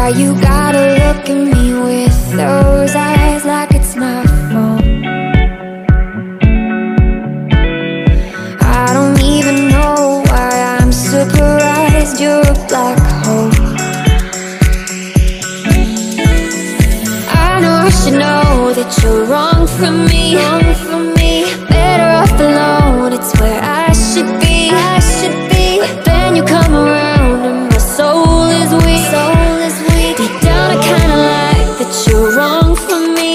Why you gotta look at me with those eyes like it's my fault? I don't even know why I'm surprised you're a black hole. I know I should know that you're wrong for me, better off alone, it's where I should be, But then you come around and my soul is weak, Deep down I kinda like that you're wrong for me,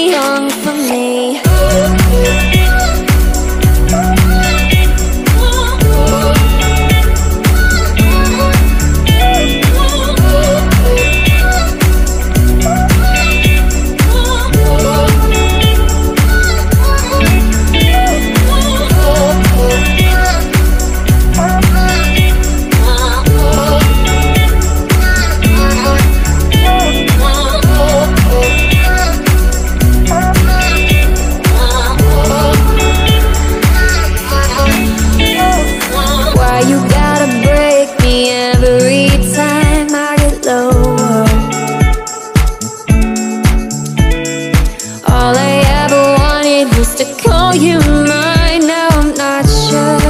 me every time I get low. All I ever wanted was to call you mine. Now I'm not sure.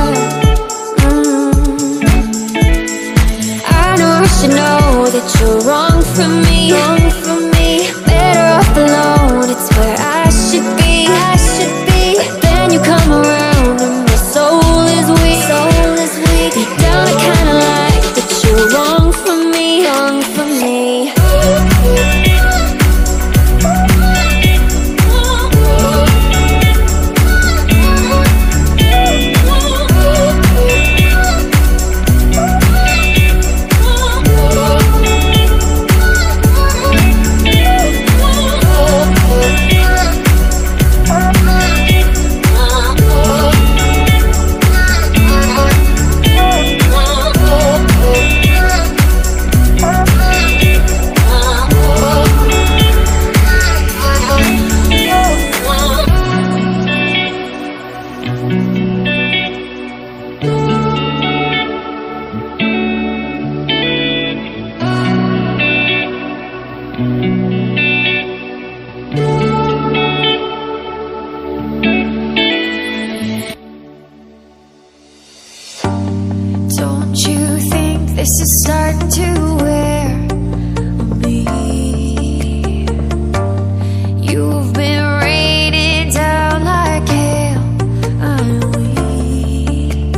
I know I should know that you're wrong for me. Better off alone, it's where I should be. But then you come around and my soul is weak. Deep down I kinda like that you're wrong for me. Don't you think this is starting to wear on me? You've been raining down like hail. I'm weak.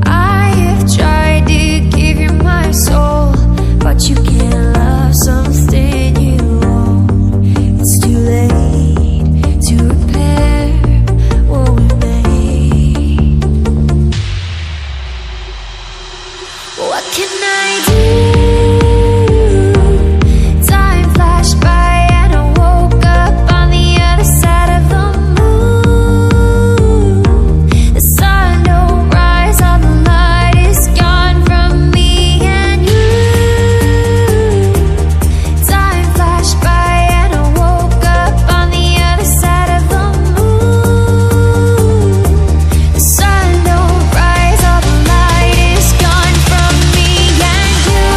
I have tried to give you my soul, but you can't love something you own. It's too late to repair what we made. What can I do? Time flashed by and I woke up on the other side of the moon. The sun don't rise, all the light is gone from me and you. Time flashed by and I woke up on the other side of the moon. The sun don't rise, all the light is gone from me and you.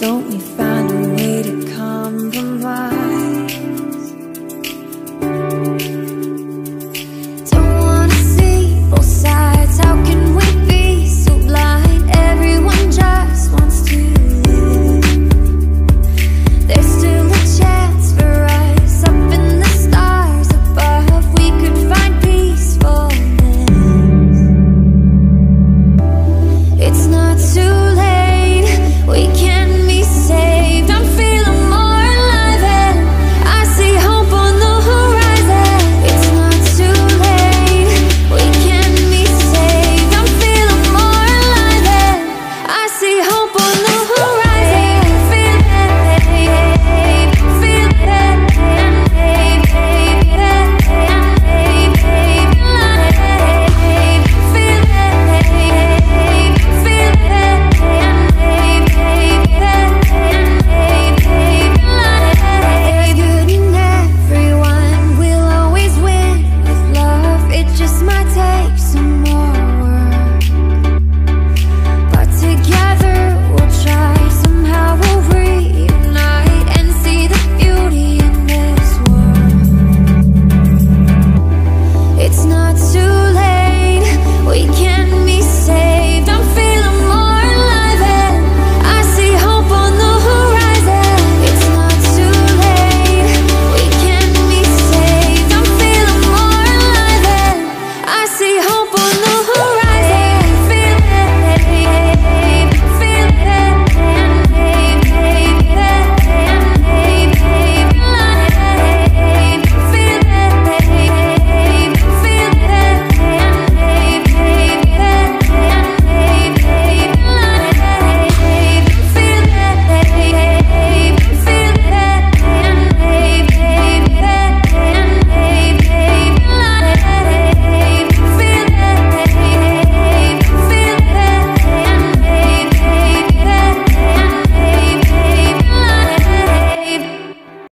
don't we find